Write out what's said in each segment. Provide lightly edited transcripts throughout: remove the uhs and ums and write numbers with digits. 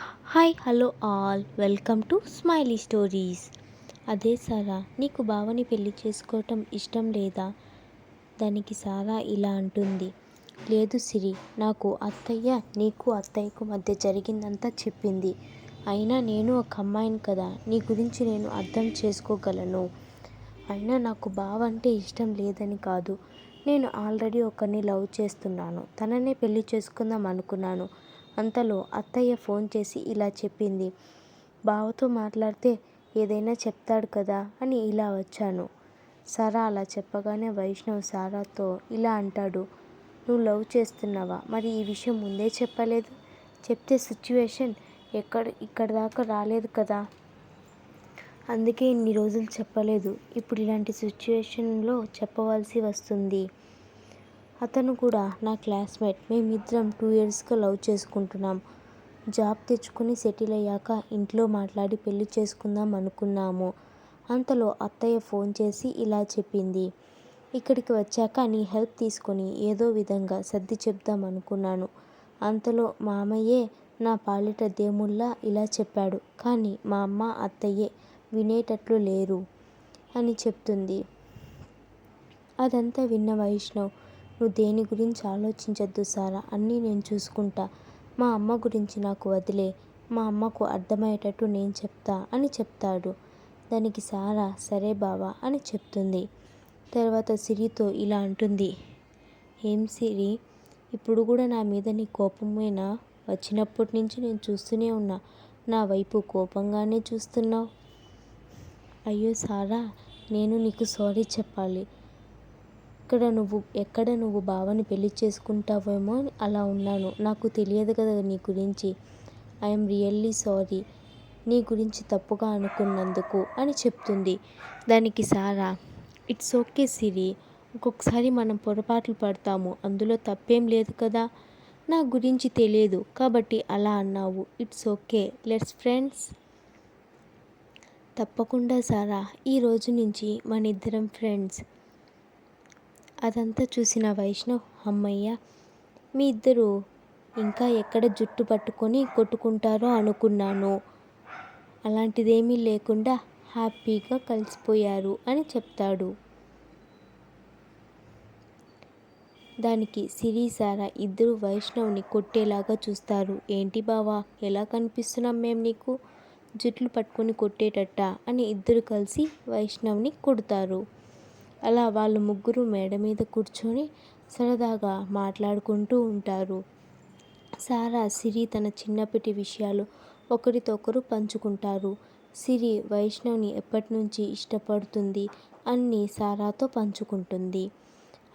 Hi hello all welcome to smiley stories. అదే సారా, నీకు బావని పెళ్లి చేసుకోవటం ఇష్టం లేదా? దానికి సారా ఇలా అంటుంది. లేదు సిరి, నాకు అత్తయ్య నీకు అత్తయ్యకు మధ్య జరిగిందంతా చెప్పింది. అయినా నేను ఒక అమ్మాయిని కదా, నీ గురించి నేను అర్థం చేసుకోగలను. అయినా నాకు బావ అంటే ఇష్టం లేదని కాదు, నేను ఆల్రెడీ ఒకరిని లవ్ చేస్తున్నాను. తననే పెళ్లి చేసుకుందాం అనుకున్నాను. అంతలో అత్తయ్య ఫోన్ చేసి ఇలా చెప్పింది. బావతో మాట్లాడితే ఏదైనా చెప్తాడు కదా అని ఇలా వచ్చాను. సారా అలా చెప్పగానే వైష్ణవ్ సారాతో ఇలా అంటాడు. నువ్వు లవ్ చేస్తున్నావా? మరి ఈ విషయం ముందే చెప్పలేదు. చెప్తే సిచ్యువేషన్ ఇక్కడ దాకా రాలేదు కదా. అందుకే ఇన్ని రోజులు చెప్పలేదు. ఇప్పుడు ఇలాంటి సిచ్యువేషన్లో చెప్పవలసి వస్తుంది. అతను కూడా నా క్లాస్మేట్. మేమిద్దరం 2 ఇయర్స్గా లవ్ చేసుకుంటున్నాం. జాబ్ తెచ్చుకొని సెటిల్ అయ్యాక ఇంట్లో మాట్లాడి పెళ్లి చేసుకుందాం అనుకున్నాము. అంతలో అత్తయ్య ఫోన్ చేసి ఇలా చెప్పింది. ఇక్కడికి వచ్చాక నీ హెల్ప్ తీసుకొని ఏదో విధంగా సర్ది చెప్దాం అనుకున్నాను. అంతలో మామయ్యే నా పాలిట దేవుళ్ళ ఇలా చెప్పాడు. కానీ మా అమ్మ అత్తయ్యే వినేటట్లు లేరు అని చెప్తుంది. అదంతా విన్న వైష్ణవ్, నువ్వు దేని గురించి ఆలోచించొద్దు సారా, అన్నీ నేను చూసుకుంటా. మా అమ్మ గురించి నాకు వదిలే. మా అమ్మకు అర్థమయ్యేటట్టు నేను చెప్తా అని చెప్తాడు. దానికి సారా సరే బావా అని చెప్తుంది. తర్వాత సిరితో ఇలా అంటుంది. ఏం సిరి, ఇప్పుడు కూడా నా మీద నీ కోపమేనా? వచ్చినప్పటి నుంచి నేను చూస్తూనే ఉన్నా, నా వైపు కోపంగానే చూస్తున్నావు. అయ్యో సారా, నేను నీకు సారీ చెప్పాలి. ఎక్కడ నువ్వు బావని పెళ్లి చేసుకుంటావేమో అలా ఉన్నాను. నాకు తెలియదు కదా నీ గురించి. ఐఎమ్ రియల్లీ సారీ, నీ గురించి తప్పుగా అనుకున్నందుకు అని చెప్తుంది. దానికి సారా, ఇట్స్ ఓకే సిరి, ఒక్కొక్కసారి మనం పొరపాట్లు పడతాము, అందులో తప్పేం లేదు కదా. నా గురించి తెలియదు కాబట్టి అలా అన్నావు. It's okay, let's friends. తప్పకుండా సారా, ఈ రోజు నుంచి మన ఇద్దరం ఫ్రెండ్స్. అదంతా చూసిన వైష్ణవ్, అమ్మయ్య, మీ ఇద్దరు ఇంకా ఎక్కడ జుట్టు పట్టుకొని కొట్టుకుంటారో అనుకున్నాను. అలాంటిదేమీ లేకుండా హ్యాపీగా కలిసిపోయారు అని చెప్తాడు. దానికి సిరి సారా ఇద్దరు వైష్ణవ్ని కొట్టేలాగా చూస్తారు. ఏంటి బావా, ఎలా కనిపిస్తున్నాం మేం నీకు? జుట్లు పట్టుకొని కొట్టేటట్ట అని ఇద్దరు కలిసి వైష్ణవ్ని కొడతారు. అలా వాళ్ళు ముగ్గురు మేడ మీద కూర్చొని సరదాగా మాట్లాడుకుంటూ ఉంటారు. సారా సిరి తన చిన్నప్పటి విషయాలు ఒకరితో ఒకరు పంచుకుంటారు. సిరి వైష్ణవ్ని ఎప్పటి నుంచి ఇష్టపడుతుంది అన్నీ సారాతో పంచుకుంటుంది.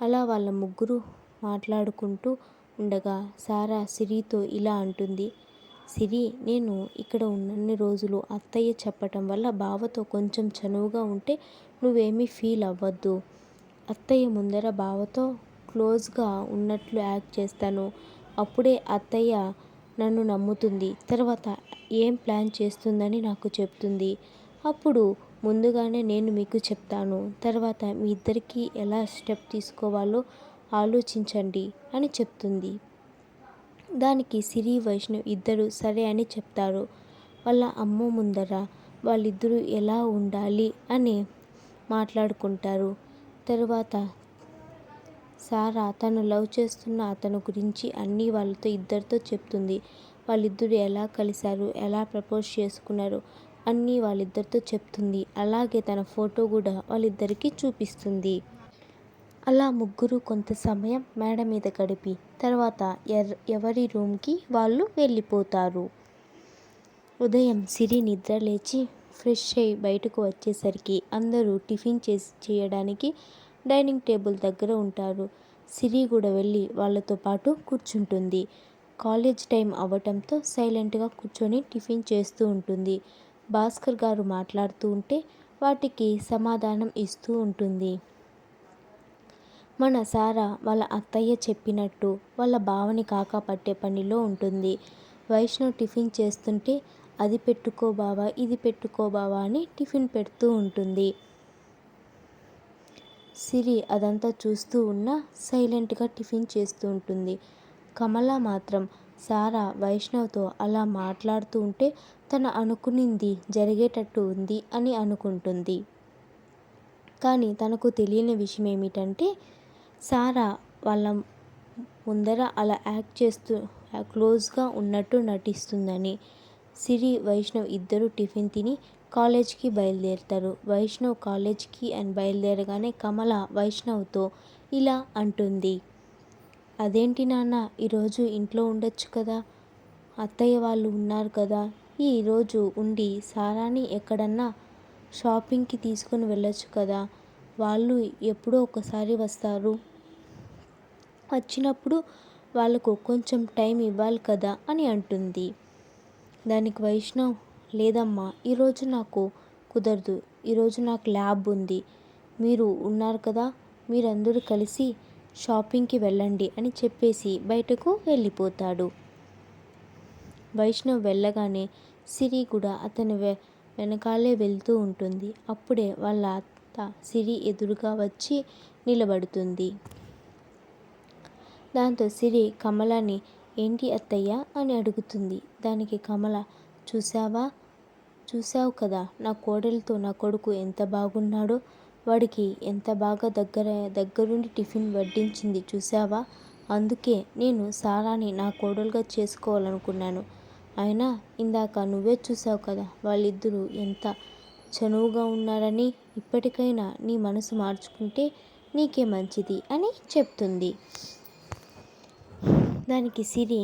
అలా వాళ్ళ ముగ్గురు మాట్లాడుకుంటూ ఉండగా సారా సిరితో ఇలా అంటుంది. సిరి, నేను ఇక్కడ ఉన్నన్ని రోజులు అత్తయ్య చెప్పటం వల్ల బావతో కొంచెం చనువుగా ఉంటే నువ్వేమీ ఫీల్ అవ్వద్దు. అత్తయ్య ముందర బావతో క్లోజ్గా ఉన్నట్లు యాక్ట్ చేస్తాను. అప్పుడే అత్తయ్య నన్ను నమ్ముతుంది. తర్వాత ఏం ప్లాన్ చేస్తుందని నాకు చెప్తుంది. అప్పుడు ముందుగానే నేను మీకు చెప్తాను. తర్వాత మీ ఇద్దరికీ ఎలా స్టెప్ తీసుకోవాలో ఆలోచించండి అని చెప్తుంది. దానికి సిరి వైష్ణవ్ ఇద్దరు సరే అని చెప్తారు. వాళ్ళ అమ్మ ముందర వాళ్ళిద్దరూ ఎలా ఉండాలి అని మాట్లాడుకుంటారు. తరువాత సారా తను లవ్ చేస్తున్న అతను గురించి అన్నీ వాళ్ళతో ఇద్దరితో చెప్తుంది. వాళ్ళిద్దరూ ఎలా కలిశారు, ఎలా ప్రపోజ్ చేసుకున్నారు అన్నీ వాళ్ళిద్దరితో చెప్తుంది. అలాగే తన ఫోటో కూడా వాళ్ళిద్దరికీ చూపిస్తుంది. అలా ముగ్గురు కొంత సమయం మేడ మీద గడిపి తర్వాత ఎవరి రూమ్కి వాళ్ళు వెళ్ళిపోతారు. ఉదయం సిరి నిద్ర లేచి ఫ్రెష్ అయి బయటకు వచ్చేసరికి అందరూ టిఫిన్ చేయడానికి డైనింగ్ టేబుల్ దగ్గర ఉంటారు. సిరి కూడా వెళ్ళి వాళ్ళతో పాటు కూర్చుంటుంది. కాలేజ్ టైం అవ్వటంతో సైలెంట్గా కూర్చొని టిఫిన్ చేస్తూ ఉంటుంది. భాస్కర్ గారు మాట్లాడుతూ ఉంటే వాటికి సమాధానం ఇస్తూ ఉంటుంది. మన సారా వాళ్ళ అత్తయ్య చెప్పినట్టు వాళ్ళ బావని కాకా పట్టే పనిలో ఉంటుంది. వైష్ణవ్ టిఫిన్ చేస్తుంటే అది పెట్టుకో బావా, ఇది పెట్టుకో బావా అని టిఫిన్ పెడుతూ ఉంటుంది. సిరి అదంతా చూస్తూ ఉన్నా సైలెంట్గా టిఫిన్ చేస్తూ ఉంటుంది. కమల మాత్రం సారా వైష్ణవ్తో అలా మాట్లాడుతూ ఉంటే తను అనుకునింది జరిగేటట్టు ఉంది అని అనుకుంటుంది. కానీ తనకు తెలియని విషయం ఏమిటంటే సారా వాళ్ళ ముందర అలా యాక్ట్ చేస్తూ క్లోజ్గా ఉన్నట్టు నటిస్తుందని. సిరి వైష్ణవ్ ఇద్దరు టిఫిన్ తిని కాలేజ్కి బయలుదేరుతారు. వైష్ణవ్ కాలేజ్కి బయలుదేరగానే కమల వైష్ణవ్తో ఇలా అంటుంది. అదేంటి నాన్న ఈరోజు ఇంట్లో ఉండొచ్చు కదా, అత్తయ్య వాళ్ళు ఉన్నారు కదా, ఈరోజు ఉండి సారాని ఎక్కడన్నా షాపింగ్కి తీసుకొని వెళ్ళొచ్చు కదా, వాళ్ళు ఎప్పుడో ఒకసారి వస్తారు, వచ్చినప్పుడు వాళ్ళకు కొంచెం టైం ఇవ్వాలి కదా అని అంటుంది. దానికి వైష్ణవ్, లేదమ్మా ఈరోజు నాకు కుదరదు, ఈరోజు నాకు ల్యాబ్ ఉంది, మీరు ఉన్నారు కదా, మీరందరూ కలిసి షాపింగ్కి వెళ్ళండి అని చెప్పేసి బయటకు వెళ్ళిపోతాడు. వైష్ణవ్ వెళ్ళగానే సిరి కూడా అతని వెనకాలే వెళ్తూ ఉంటుంది. అప్పుడే వాళ్ళ అత్త సిరి ఎదురుగా వచ్చి నిలబడుతుంది. దాంతో సిరి కమలని ఏంటి అత్తయ్య అని అడుగుతుంది. దానికి కమల, చూసావు కదా నా కోడలితో నా కొడుకు ఎంత బాగున్నాడో, వాడికి ఎంత బాగా దగ్గరుండి టిఫిన్ వడ్డించింది చూసావా, అందుకే నేను సారాని నా కోడలుగా చేసుకోవాలనుకున్నాను. అయినా ఇందాక నువ్వే చూసావు కదా వాళ్ళిద్దరూ ఎంత చనువుగా ఉన్నారని, ఇప్పటికైనా నీ మనసు మార్చుకుంటే నీకే మంచిది అని చెప్తుంది. దానికి సిరి,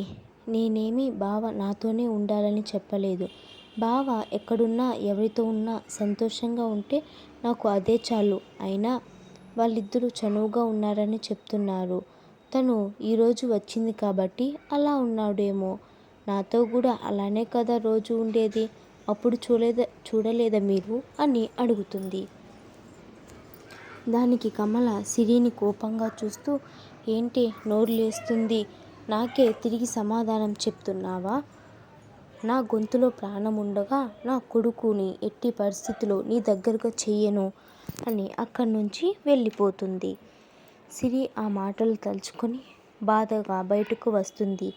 నేనేమి బావ నాతోనే ఉండాలని చెప్పలేదు, బావ ఎక్కడున్నా ఎవరితో ఉన్నా సంతోషంగా ఉంటే నాకు అదే చాలు, అయినా వాళ్ళిద్దరూ చనువుగా ఉన్నారని చెప్తున్నారు, తను ఈరోజు వచ్చింది కాబట్టి అలా ఉన్నాడేమో, నాతో కూడా అలానే కదా రోజు ఉండేది, అప్పుడు చూడలేదా మీరు అని అడుగుతుంది. దానికి కమల సిరిని కోపంగా చూస్తూ, ఏంటి నోరు లేస్తుంది, నాకే తిరిగి సమాధానం చెప్తున్నావా, నా గొంతులో ప్రాణం ఉండగా నా కొడుకుని ఎట్టి పరిస్థితిలో నీ దగ్గరగా చెయ్యను అని అక్కడి నుంచి వెళ్ళిపోతుంది. సిరి ఆ మాటలు తలుచుకొని బాధగా బయటకు వస్తుంది.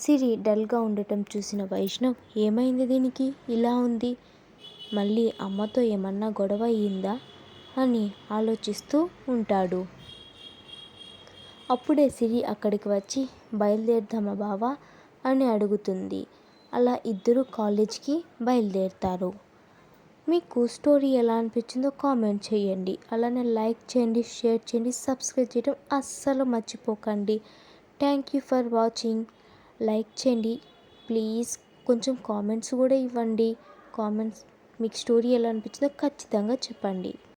సిరి డల్గా ఉండటం చూసిన వైష్ణవ్, ఏమైంది దీనికి ఇలా ఉంది, మళ్ళీ అమ్మతో ఏమన్నా గొడవ అయ్యిందా అని ఆలోచిస్తూ ఉంటాడు. అప్పుడే సిరి అక్కడికి వచ్చి, బయలుదేరదామా బావా అని అడుగుతుంది. అలా ఇద్దరు కాలేజ్కి బయలుదేరుతారు. మీకు స్టోరీ ఎలా అనిపించిందో కామెంట్ చేయండి. అలానే లైక్ చేయండి, షేర్ చేయండి, సబ్స్క్రైబ్ చేయడం అస్సలు మర్చిపోకండి. Thank you for watching. Like చేయండి ప్లీజ్, కొంచెం కామెంట్స్ కూడా ఇవ్వండి. కామెంట్స్ మీకు స్టోరీ ఎలా అనిపించిందో ఖచ్చితంగా చెప్పండి.